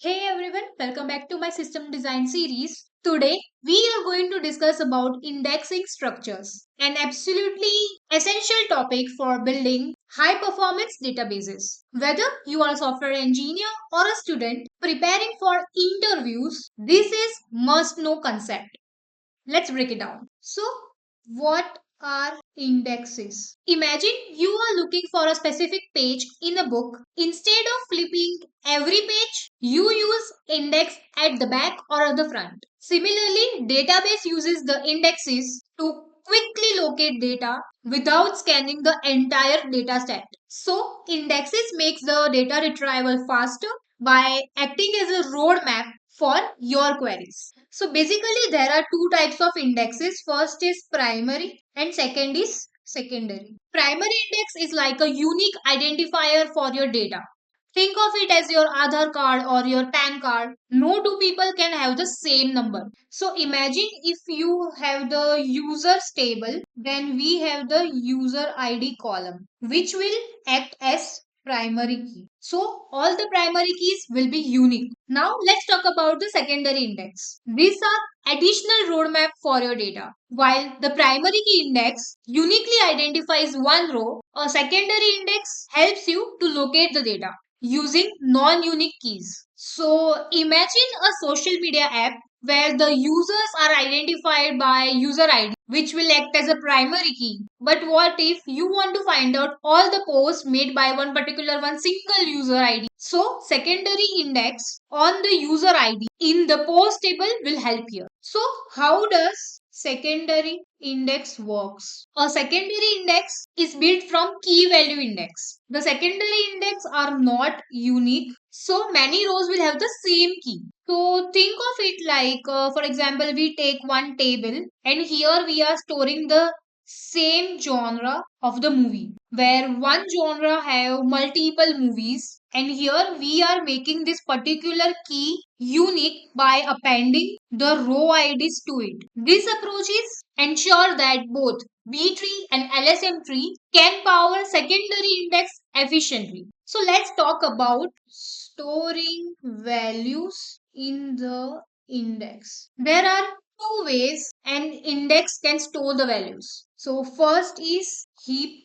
Hey everyone, welcome back to my system design series. Today we are going to discuss about indexing structures, an absolutely essential topic for building high performance databases. Whether you are a software engineer or a student preparing for interviews, this is must know concept. Let's break it down. So, what are indexes? Imagine you are looking for a specific page in a book. Instead of flipping every page, you use index at the back or at the front. Similarly, database uses the indexes to quickly locate data without scanning the entire data set. So, indexes makes the data retrieval faster by acting as a roadmap for your queries. So basically there are two types of indexes. First is primary and second is secondary. Primary index is like a unique identifier for your data. Think of it as your Aadhaar card or your PAN card. No two people can have the same number. So imagine if you have the users table, then we have the user ID column, which will act as primary key. So all the primary keys will be unique. Now let's talk about the secondary index. These are additional roadmap for your data. While the primary key index uniquely identifies one row, a secondary index helps you to locate the data using non-unique keys. So imagine a social media app where the users are identified by user ID, which will act as a primary key. But what if you want to find out all the posts made by one single user ID? So secondary index on the user ID in the post table will help here. So how does secondary index works? A secondary index is built from key value index. The secondary index are not unique, so many rows will have the same key. So think of it like, for example, we take one table and here we are storing the same genre of the movie where one genre have multiple movies, and here we are making this particular key unique by appending the row IDs to it. This approach is ensure that both B tree and LSM tree can power secondary index efficiently. So let's talk about storing values in the index. There are two ways an index can store the values. So first is heap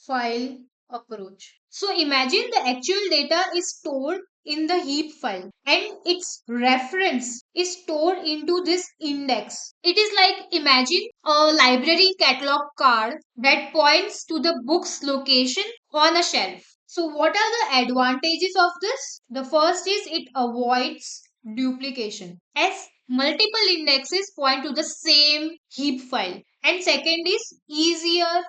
file approach. So imagine the actual data is stored in the heap file and its reference is stored into this index. It is like imagine a library catalog card that points to the book's location on a shelf. So what are the advantages of this? The first is it avoids duplication as multiple indexes point to the same heap file, and second is easier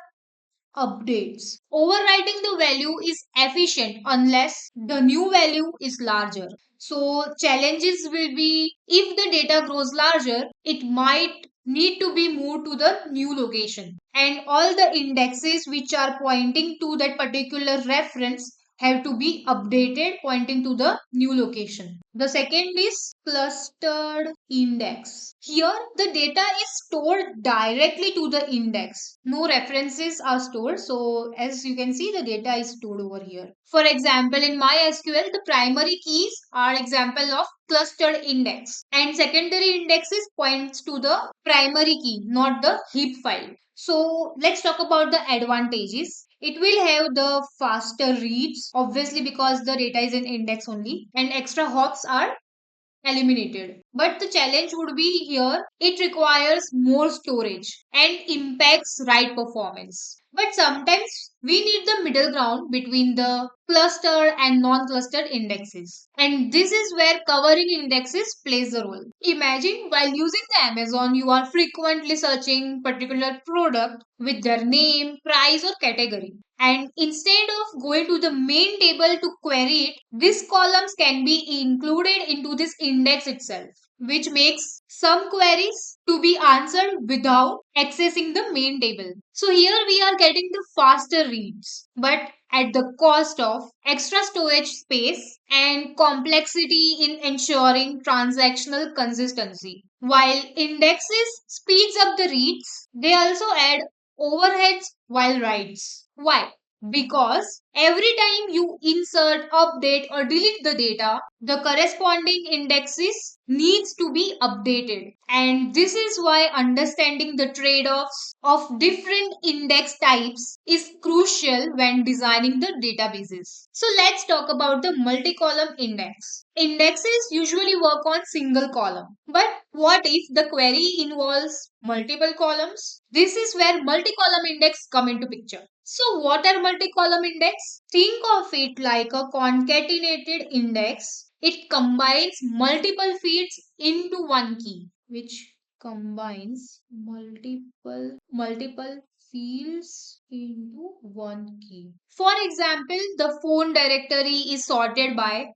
updates. Overwriting the value is efficient unless the new value is larger. So, challenges will be if the data grows larger, it might need to be moved to the new location. And all the indexes which are pointing to that particular reference have to be updated pointing to the new location. The second is clustered index. Here the data is stored directly to the index. No references are stored. So as you can see, the data is stored over here. For example, in MySQL, the primary keys are example of clustered index, and secondary indexes points to the primary key, not the heap file. So let's talk about the advantages. It will have the faster reads, obviously because the data is in index only, and extra hops are eliminated. But the challenge would be here it requires more storage and impacts write performance. But sometimes we need the middle ground between the clustered and non clustered indexes. And this is where covering indexes plays a role. Imagine while using the Amazon, you are frequently searching particular product with their name, price, or category. And instead of going to the main table to query it, these columns can be included into this index itself, which makes some queries to be answered without accessing the main table. So here we are getting the faster reads, but at the cost of extra storage space and complexity in ensuring transactional consistency. While indexes speeds up the reads, they also add overheads while writes. Why? because every time you insert, update, or delete the data, the corresponding indexes needs to be updated. And this is why understanding the trade-offs of different index types is crucial when designing the databases. So let's talk about the multi-column index. Indexes usually work on single column. But what if the query involves multiple columns? This is where multi-column index come into picture. So what are multi-column index? Think of it like a concatenated index. It combines multiple fields into one key, which combines multiple fields into one key. For example, the phone directory is sorted by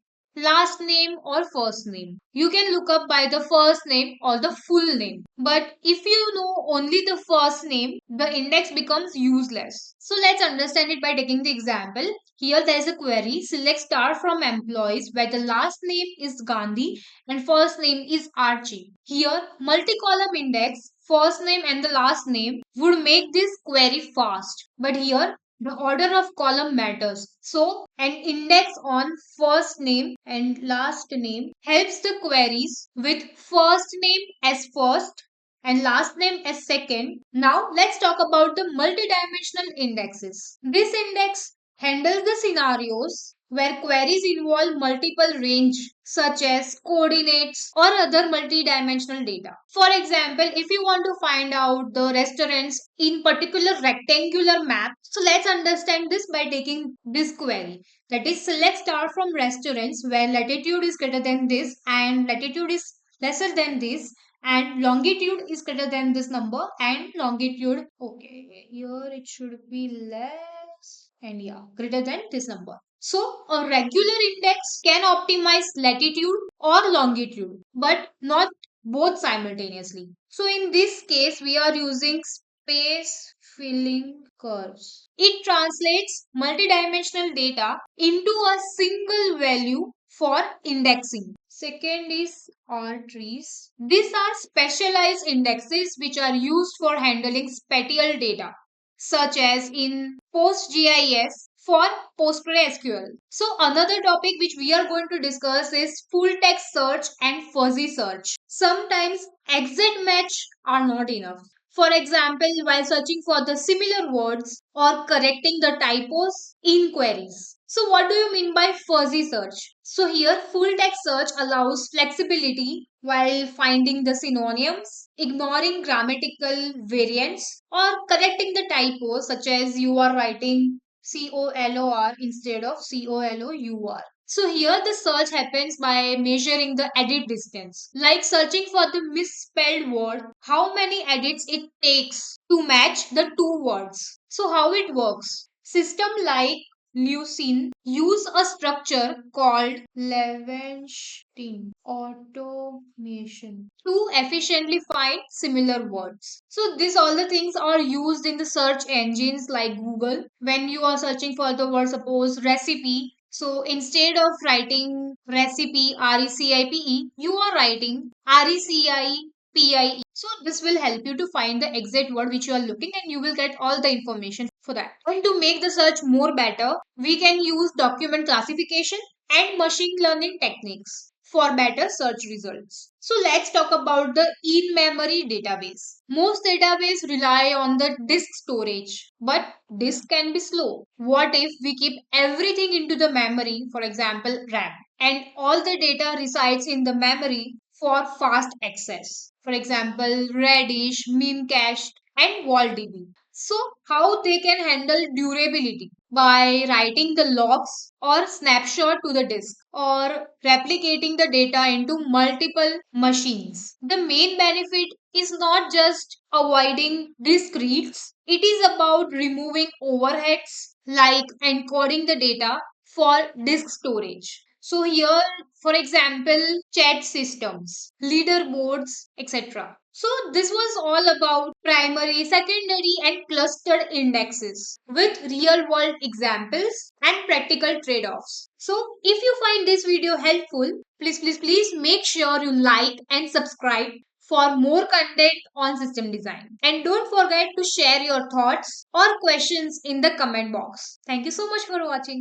last name or first name. You can look up by the first name or the full name. But if you know only the first name, the index becomes useless. So let's understand it by taking the example. Here there is a query, select star from employees where the last name is Gandhi and first name is Archie. Here multi-column index, first name and the last name would make this query fast. But here the order of column matters. So, an index on first name and last name helps the queries with first name as first and last name as second. Now, let's talk about the multidimensional indexes. This index handles the scenarios where queries involve multiple range such as coordinates or other multidimensional data. For example, if you want to find out the restaurants in particular rectangular map, so let's understand this by taking this query, that is select star from restaurants where latitude is greater than this and latitude is lesser than this and longitude is greater than this number and longitude, okay, here it should be less and yeah, greater than this number. So a regular index can optimize latitude or longitude but not both simultaneously. So in this case we are using space filling curves. It translates multidimensional data into a single value for indexing. Second is R-trees. These are specialized indexes which are used for handling spatial data such as in PostGIS for PostgreSQL. So another topic which we are going to discuss is full text search and fuzzy search. Sometimes exact match are not enough. For example, while searching for the similar words or correcting the typos in queries. So what do you mean by fuzzy search? So here full text search allows flexibility while finding the synonyms, ignoring grammatical variants or correcting the typos such as you are writing COLOR instead of COLOUR. So here the search happens by measuring the edit distance. Like searching for the misspelled word, how many edits it takes to match the two words. So how it works? System like Lucene use a structure called Levenstein automation to efficiently find similar words. So these all the things are used in the search engines like Google. When you are searching for the word suppose recipe, so instead of writing recipe RECIPE, you are writing RECIPIE. So this will help you to find the exact word which you are looking and you will get all the information for that. And to make the search more better, we can use document classification and machine learning techniques for better search results. So let's talk about the in-memory database. Most databases rely on the disk storage, but disk can be slow. What if we keep everything into the memory, for example RAM, and all the data resides in the memory for fast access? For example, Reddish, Memcached, and VaultDB. So how they can handle durability? By writing the logs or snapshot to the disk or replicating the data into multiple machines. The main benefit is not just avoiding disk reads, it is about removing overheads like encoding the data for disk storage. So here, for example, chat systems, leaderboards, etc. So this was all about primary, secondary and clustered indexes with real world examples and practical trade-offs. So if you find this video helpful, please make sure you like and subscribe for more content on system design. And don't forget to share your thoughts or questions in the comment box. Thank you so much for watching.